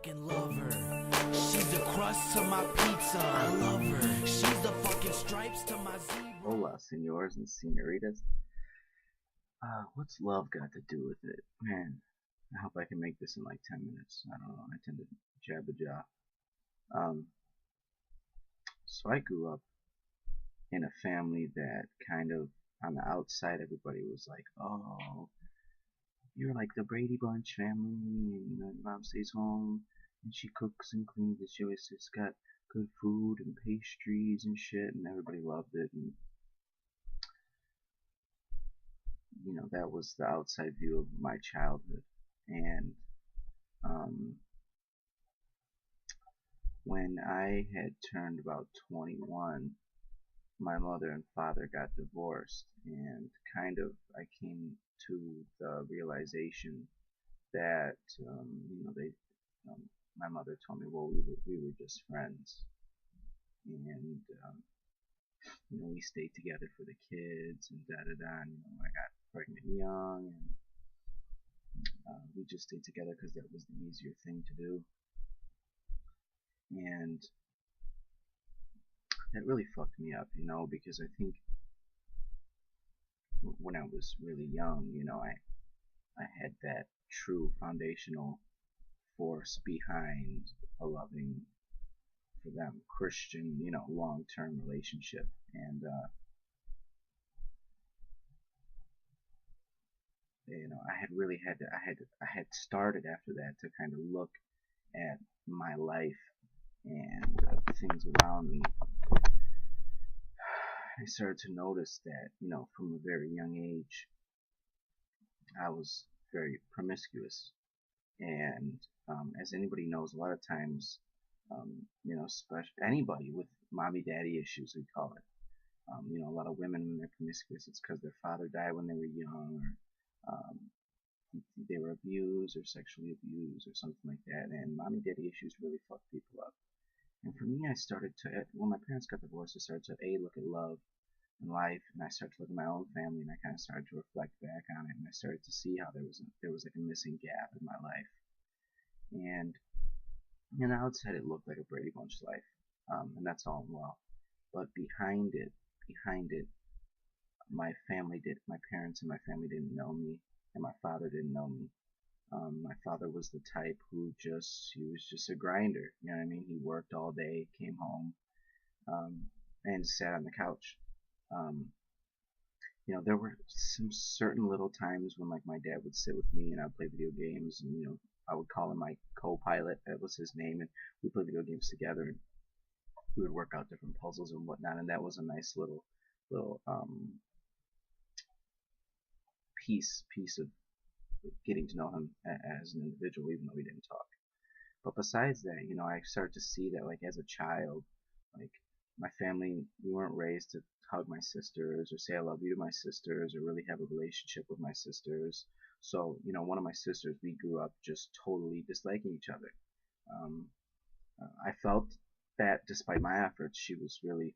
fucking love her. She's the crust to my pizza. I love her. She's the fucking stripes to my zebra. Hola, senors and senoritas. What's love got to do with it? Man, I hope I can make this in like 10 minutes. I don't know, I tend to jabba-jaw. So I grew up in a family that kind of, on the outside, everybody was like, oh, you're like the Brady Bunch family, and mom stays home, and she cooks and cleans, and she always just got good food and pastries and shit, and everybody loved it, and you know, that was the outside view of my childhood. And when I had turned about 21, my mother and father got divorced, and kind of I came to the realization that you know, my mother told me, well, we were just friends, and you know, we stayed together for the kids and da da da. And, you know, I got pregnant young, and we just stayed together because that was the easier thing to do. And that really fucked me up, you know, because I think when I was really young, you know, I had that true foundational force behind a loving, for them, Christian, you know, long-term relationship. And you know, I had started after that to kind of look at my life and things around me. I started to notice that, you know, from a very young age, I was very promiscuous. And as anybody knows, a lot of times, you know, especially anybody with mommy-daddy issues, we call it. You know, a lot of women, when they're promiscuous, it's because their father died when they were young, or um, they were abused or sexually abused or something like that. And mommy-daddy issues really fuck people up. And for me, I started to, when my parents got divorced, I started to look at love and life, and I started to look at my own family, and I kind of started to reflect back on it, and I started to see how there was like a missing gap in my life. And on the outside, it looked like a Brady Bunch life, and that's all well. But behind it, my parents and my family didn't know me, and my father didn't know me. My father was the type who he was just a grinder. You know what I mean? He worked all day, came home, and sat on the couch. You know, there were some certain little times when, like, my dad would sit with me and I'd play video games, and, you know, I would call him my co-pilot. That was his name, and we played video games together, and we would work out different puzzles and whatnot, and that was a nice little piece of getting to know him as an individual, even though we didn't talk. But besides that, you know, I started to see that, like, as a child, like, my family, we weren't raised to hug my sisters or say I love you to my sisters or really have a relationship with my sisters. So, you know, one of my sisters, we grew up just totally disliking each other. I felt that despite my efforts, she just really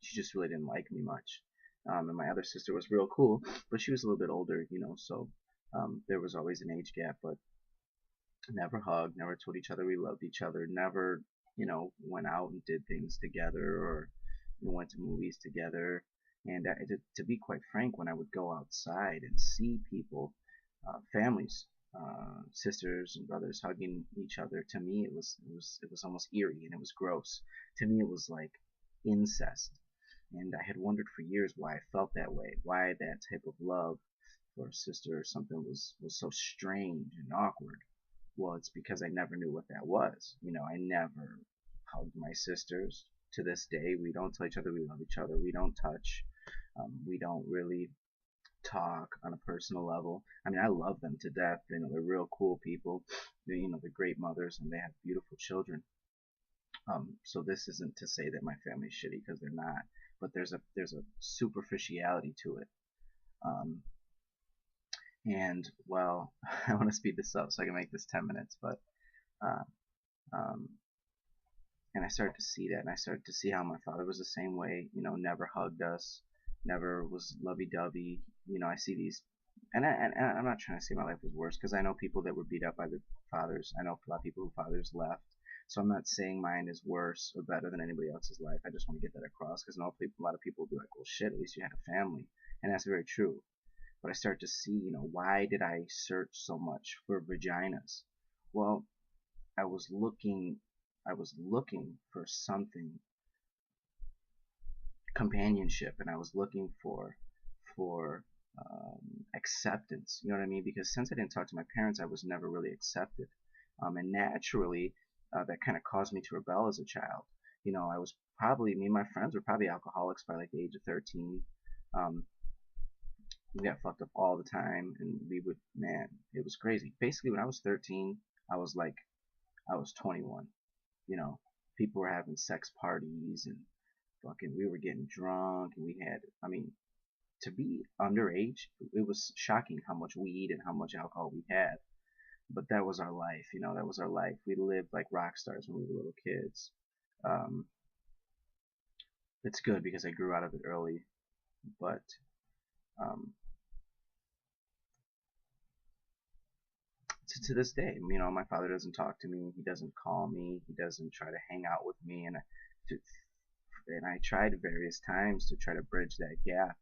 didn't like me much. And my other sister was real cool, but she was a little bit older, you know, so there was always an age gap, but never hugged, never told each other we loved each other, never, you know, went out and did things together, or, you know, went to movies together. And to be quite frank, when I would go outside and see people, families, sisters and brothers hugging each other, to me it was almost eerie, and it was gross. To me it was like incest. And I had wondered for years why I felt that way, why that type of love for a sister or something was so strange and awkward. Well, it's because I never knew what that was. You know, I never hugged my sisters. To this day, we don't tell each other we love each other. We don't touch. We don't really talk on a personal level. I mean, I love them to death. You know, they're real cool people. You know, they're great mothers, and they have beautiful children. So this isn't to say that my family's shitty, because they're not. But there's a superficiality to it. And, well, I want to speed this up so I can make this 10 minutes, but and I started to see that, and I started to see how my father was the same way, you know, never hugged us, never was lovey-dovey. You know, I see these and I'm not trying to say my life was worse because I know people that were beat up by their fathers. I know a lot of people whose fathers left. So I'm not saying mine is worse or better than anybody else's life. I just want to get that across because I know a lot of people will be like, well, shit, at least you had a family. And that's very true. But I start to see, why did I search so much for vaginas? Well, I was looking, I was looking for something, companionship, and I was looking for acceptance. You know what I mean? Because since I didn't talk to my parents, I was never really accepted, and naturally, that kind of caused me to rebel as a child. I was probably me and my friends were probably alcoholics by like the age of 13. Um, we got fucked up all the time, and we would, man, it was crazy. Basically, when I was 13, I was like, I was 21. You know, people were having sex parties and fucking, we were getting drunk, and we had, I mean, to be underage, it was shocking how much weed and how much alcohol we had. But that was our life, that was our life. We lived like rock stars when we were little kids. Um, it's good because I grew out of it early, but um, to this day, my father doesn't talk to me. He doesn't call me. He doesn't try to hang out with me, to, and I tried various times to try to bridge that gap.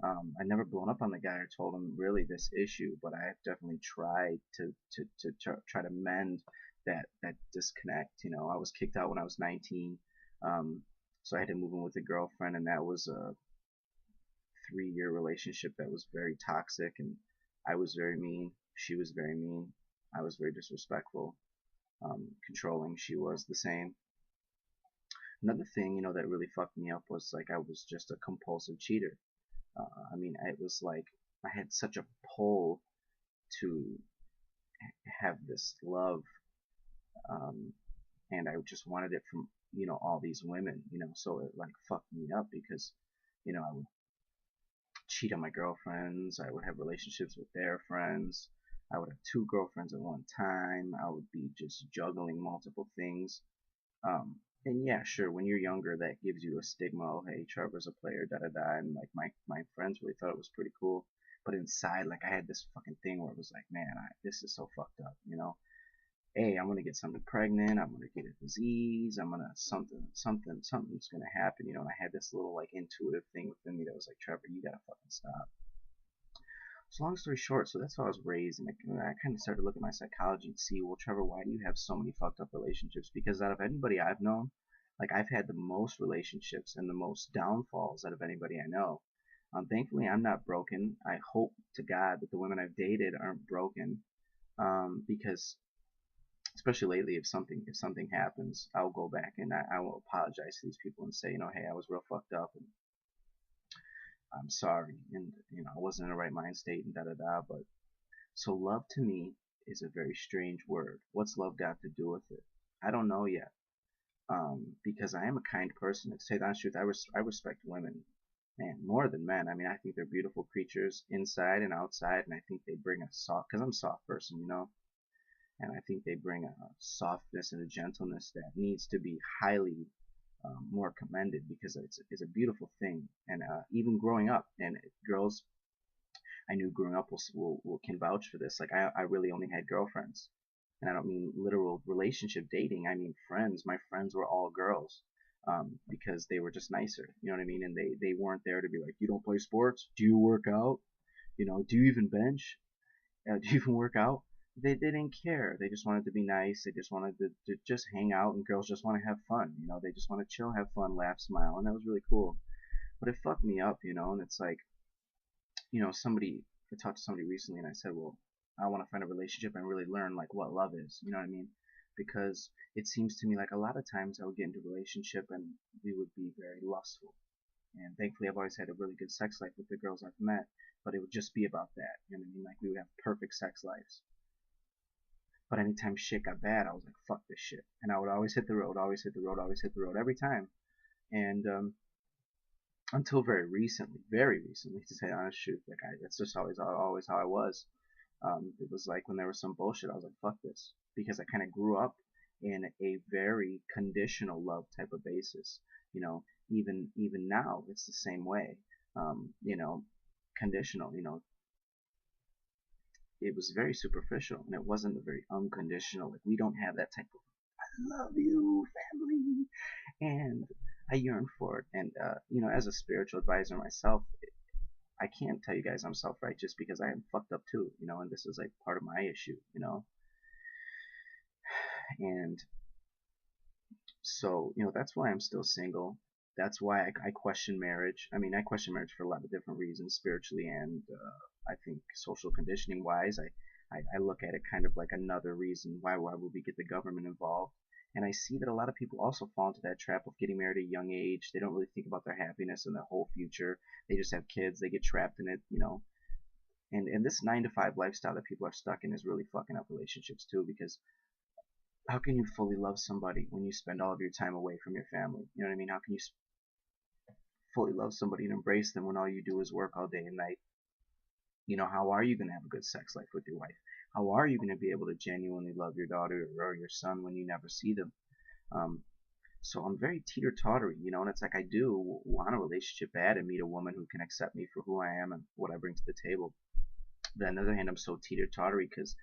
I never blown up on the guy or told him really this issue, but I have definitely tried to try to mend that disconnect. I was kicked out when I was 19, so I had to move in with a girlfriend, and that was a 3-year relationship that was very toxic, and I was very mean. She was very mean. I was very disrespectful, controlling. She was the same. Another thing, that really fucked me up was like I was just a compulsive cheater. I mean, it was like I had such a pull to have this love, um, and I just wanted it from all these women. So it like fucked me up because I would cheat on my girlfriends. I would have relationships with their friends. I would have 2 girlfriends at one time. I would be just juggling multiple things. And yeah, sure, when you're younger, that gives you a stigma. Oh, hey, Trevor's a player, da da da. And like my friends really thought it was pretty cool. But inside, like I had this fucking thing where it was like, man, this is so fucked up. Hey, I'm gonna get something pregnant. I'm gonna get a disease. I'm gonna something's gonna happen. And I had this little like intuitive thing within me that was like, Trevor, you gotta fucking stop. So long story short, so that's how I was raised, and I kind of started looking at my psychology and see, well, Trevor, why do you have so many fucked up relationships? Because out of anybody I've known, like I've had the most relationships and the most downfalls out of anybody I know. Thankfully, I'm not broken. I hope to God that the women I've dated aren't broken, because especially lately, if something happens, I'll go back and I will apologize to these people and say, hey, I was real fucked up, and I'm sorry, and I wasn't in the right mind state, and da da da. But so love to me is a very strange word. What's love got to do with it? I don't know yet. Because I am a kind person. To say the honest truth, I respect women, man, more than men. I mean, I think they're beautiful creatures inside and outside, and I think they bring a soft, because I'm a soft person, and I think they bring a softness and a gentleness that needs to be highly more commended, because it's a beautiful thing. And even growing up, and girls I knew growing up will can vouch for this. Like I really only had girlfriends, and I don't mean literal relationship dating. I mean friends. My friends were all girls, because they were just nicer. You know what I mean? And they weren't there to be like, you don't play sports? Do you work out? Do you even bench? Do you even work out? They didn't care. They just wanted to be nice. They just wanted to just hang out, and girls just want to have fun. They just want to chill, have fun, laugh, smile, and that was really cool. But it fucked me up, and it's like, I talked to somebody recently, and I said, well, I want to find a relationship and really learn like what love is. You know what I mean? Because it seems to me like a lot of times I would get into a relationship and we would be very lustful. And thankfully, I've always had a really good sex life with the girls I've met, but it would just be about that. You know what I mean? Like we would have perfect sex lives. But anytime shit got bad, I was like, fuck this shit. And I would always hit the road, always hit the road, always hit the road every time. And until very recently, to say the honest truth, like that's just always how I was. It was like when there was some bullshit, I was like, fuck this, because I kind of grew up in a very conditional love type of basis. Even now, it's the same way. Conditional. it was very superficial, and it wasn't a very unconditional. Like, we don't have that type of "I love you, family," and I yearn for it. And as a spiritual advisor myself, I can't tell you guys I'm self-righteous because I am fucked up too, and this is like part of my issue. And so, that's why I'm still single. That's why I question marriage. I mean, I question marriage for a lot of different reasons, spiritually and I think social conditioning wise. I look at it kind of like another reason why would we get the government involved? And I see that a lot of people also fall into that trap of getting married at a young age. They don't really think about their happiness and their whole future. They just have kids. They get trapped in it. And this 9 to 5 lifestyle that people are stuck in is really fucking up relationships too, because how can you fully love somebody when you spend all of your time away from your family? You know what I mean? How can you fully love somebody and embrace them when all you do is work all day and night? How are you going to have a good sex life with your wife? How are you going to be able to genuinely love your daughter or your son when you never see them? So I'm very teeter-tottery, and it's like I do want a relationship bad and meet a woman who can accept me for who I am and what I bring to the table. But on the other hand, I'm so teeter-tottery because,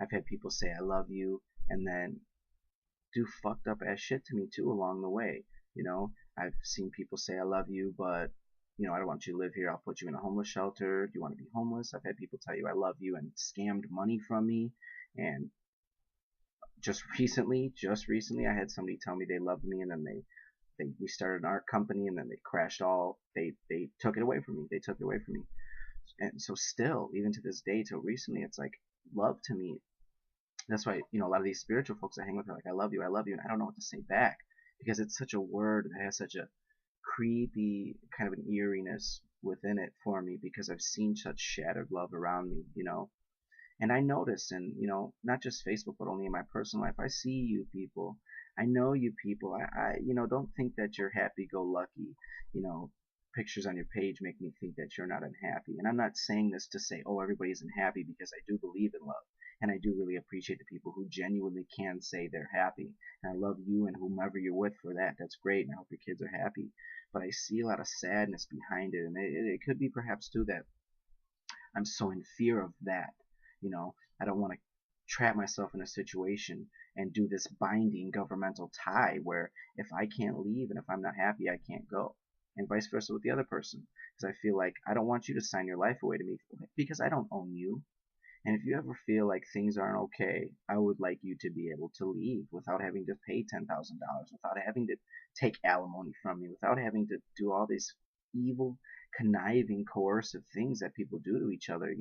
I've had people say I love you and then do fucked up ass shit to me too along the way. I've seen people say I love you, but I don't want you to live here. I'll put you in a homeless shelter. Do you want to be homeless? I've had people tell you I love you and scammed money from me. And just recently, I had somebody tell me they loved me, and then we started an art company, and then they crashed all. They took it away from me. They took it away from me. And so still, even to this day, till recently, it's like love to me. That's why, a lot of these spiritual folks I hang with are like, I love you, and I don't know what to say back because it's such a word that has such a creepy kind of an eeriness within it for me because I've seen such shattered love around me. And I notice, and not just Facebook, but only in my personal life, I see you people. I know you people. I don't think that you're happy-go-lucky. Pictures on your page make me think that you're not unhappy. And I'm not saying this to say, oh, everybody's unhappy, because I do believe in love. And I do really appreciate the people who genuinely can say they're happy. And I love you and whomever you're with for that. That's great, and I hope your kids are happy. But I see a lot of sadness behind it, and it could be perhaps too that I'm so in fear of that. I don't want to trap myself in a situation and do this binding governmental tie where if I can't leave and if I'm not happy, I can't go. And vice versa with the other person. Because I feel like I don't want you to sign your life away to me because I don't own you. And if you ever feel like things aren't okay, I would like you to be able to leave without having to pay $10,000, without having to take alimony from me, without having to do all these evil, conniving, coercive things that people do to each other.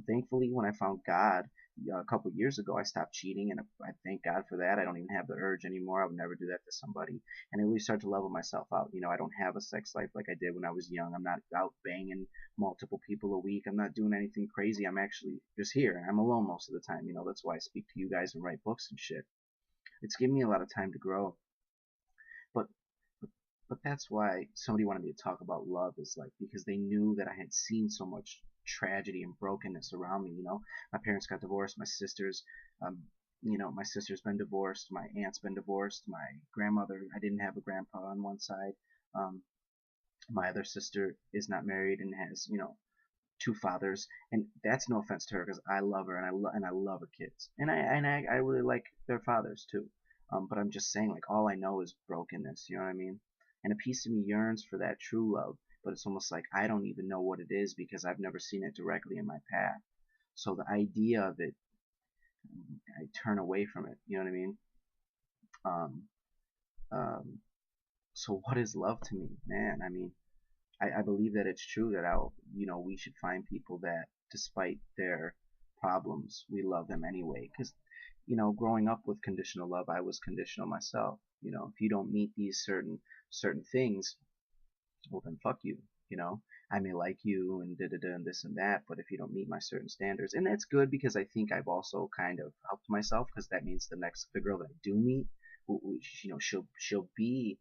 Thankfully, when I found God a couple years ago, I stopped cheating, and I thank God for that. I don't even have the urge anymore. I would never do that to somebody. And I really start to level myself out. I don't have a sex life like I did when I was young. I'm not out banging multiple people a week. I'm not doing anything crazy. I'm actually just here, and I'm alone most of the time. That's why I speak to you guys and write books and shit. It's given me a lot of time to grow. But but that's why somebody wanted me to talk about love, is like because they knew that I had seen so much tragedy and brokenness around me. My parents got divorced. My sister's been divorced. My aunt's been divorced. My grandmother, I didn't have a grandpa on one side. My other sister is not married and has 2 fathers, and that's no offense to her because I love her and I love her kids, and I really like their fathers too. But I'm just saying, like, all I know is brokenness. You know what I mean? And a piece of me yearns for that true love, but it's almost like I don't even know what it is because I've never seen it directly in my path. So the idea of it, I turn away from it. You know what I mean? Um, um, so what is love to me, man? I mean, I believe that it's true that we should find people that, despite their problems, we love them anyway. Because, growing up with conditional love, I was conditional myself. If you don't meet these certain things, well then fuck you. I may like you and da-da-da and this and that, but if you don't meet my certain standards, and that's good because I think I've also kind of helped myself, because that means the girl that I do meet, she'll be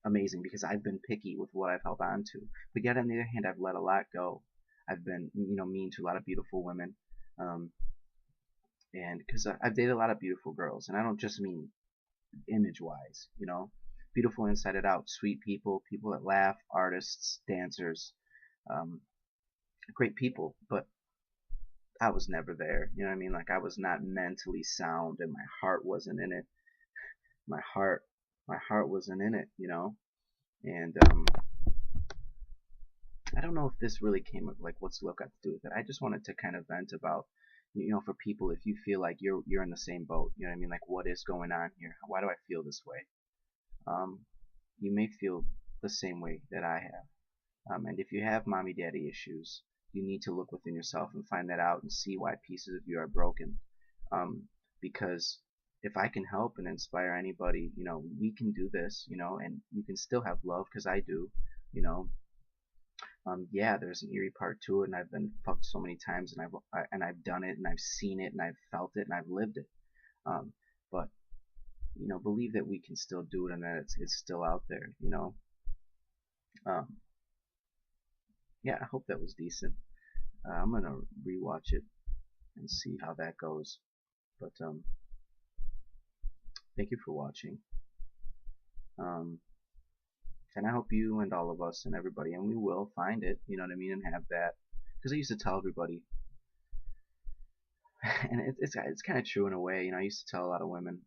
amazing because I've been picky with what I've held on to. But yet on the other hand, I've let a lot go. I've been mean to a lot of beautiful women, and because I've dated a lot of beautiful girls, and I don't just mean image wise, beautiful inside and out, sweet people that laugh, artists, dancers, great people. But I was never there. You know what I mean? Like I was not mentally sound, and my heart wasn't in it. My heart, my heart wasn't in it. You know, and I don't know if this really came up, like what's love got to do with it. I just wanted to kind of vent about, for people, if you feel like you're in the same boat, you know what I mean? Like what is going on here? Why do I feel this way? Um, you may feel the same way that I have. And if you have mommy daddy issues, you need to look within yourself and find that out and see why pieces of you are broken. Because if I can help and inspire anybody, we can do this, and you can still have love, because I do, you know. Yeah, there's an eerie part to it, and I've been fucked so many times, and I've done it, and I've seen it, and I've felt it, and I've lived it. But believe that we can still do it, and that it's still out there. Um, yeah, I hope that was decent. I'm gonna rewatch it and see how that goes. But thank you for watching. And I hope you and all of us and everybody, and we will find it, you know what I mean, and have that. Because I used to tell everybody, and it's kind of true in a way. I used to tell a lot of women,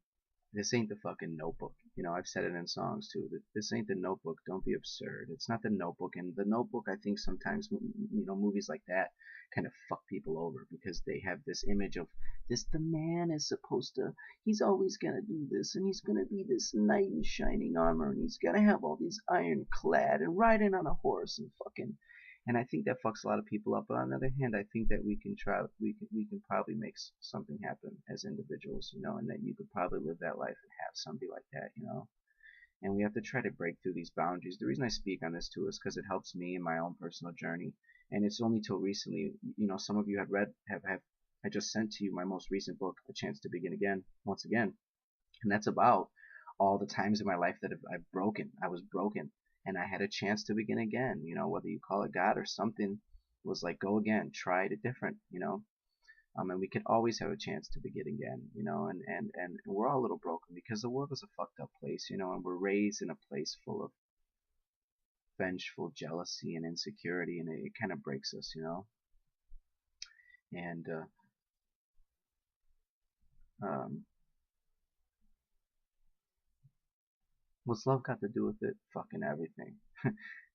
this ain't the fucking Notebook. I've said it in songs too. This ain't the Notebook. Don't be absurd. It's not the Notebook. And the Notebook, I think sometimes, movies like that kind of fuck people over, because they have this image of the man is supposed to, he's always gonna do this, and he's gonna be this knight in shining armor, and he's gonna have all these ironclad and riding on a horse and fucking. And I think that fucks a lot of people up. But on the other hand, I think that we can probably make something happen as individuals, and that you could probably live that life and have somebody like that, And we have to try to break through these boundaries. The reason I speak on this too is because it helps me in my own personal journey. And it's only till recently, some of you I just sent to you my most recent book, A Chance to Begin Again, once again. And that's about all the times in my life that I was broken. And I had a chance to begin again, whether you call it God or something, was like, go again, try it different, and we could always have a chance to begin again, and we're all a little broken, because the world is a fucked up place, and we're raised in a place full of vengeful jealousy and insecurity, and it kind of breaks us, and what's love got to do with it? Fucking everything.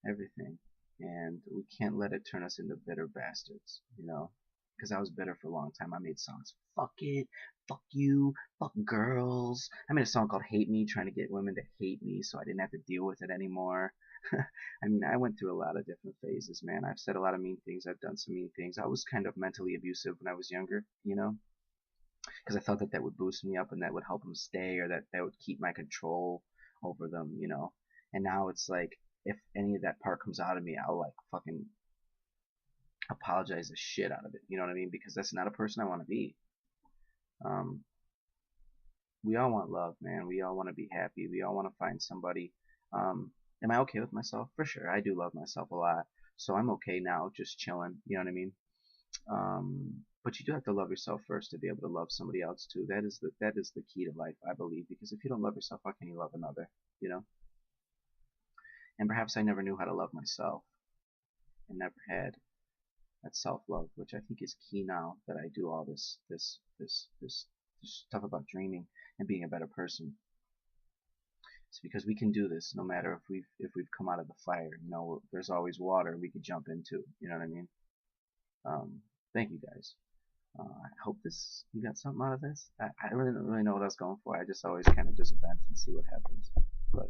Everything. And we can't let it turn us into bitter bastards, Because I was bitter for a long time. I made songs, fuck it, fuck you, fuck girls. I made a song called Hate Me, trying to get women to hate me so I didn't have to deal with it anymore. I mean, I went through a lot of different phases, man. I've said a lot of mean things. I've done some mean things. I was kind of mentally abusive when I was younger, Because I thought that would boost me up, and that would help them stay, or that would keep my control over them, And now it's like, if any of that part comes out of me, I'll like fucking apologize the shit out of it, you know what I mean? Because that's not a person I want to be. We all want love, man. We all want to be happy. We all want to find somebody. Am I okay with myself? For sure. I do love myself a lot. So I'm okay now, just chilling, you know what I mean? But you do have to love yourself first to be able to love somebody else too. That is the key to life, I believe, because if you don't love yourself, how can you love another, And perhaps I never knew how to love myself, and never had that self-love, which I think is key now that I do all this stuff about dreaming and being a better person. It's because we can do this no matter if we've come out of the fire. There's always water we could jump into. You know what I mean? Thank you guys. I hope you got something out of this. I really don't really know what I was going for. I just always kind of just vent and see what happens. But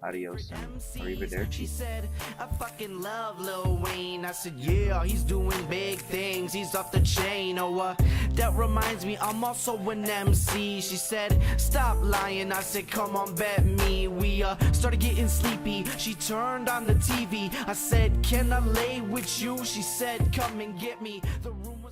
adios and arrivederci. She said, I fucking love Lil Wayne. I said, yeah, he's doing big things. He's off the chain. Oh, that reminds me, I'm also an MC. She said, stop lying. I said, come on, bet me. We started getting sleepy. She turned on the TV. I said, can I lay with you? She said, come and get me. The room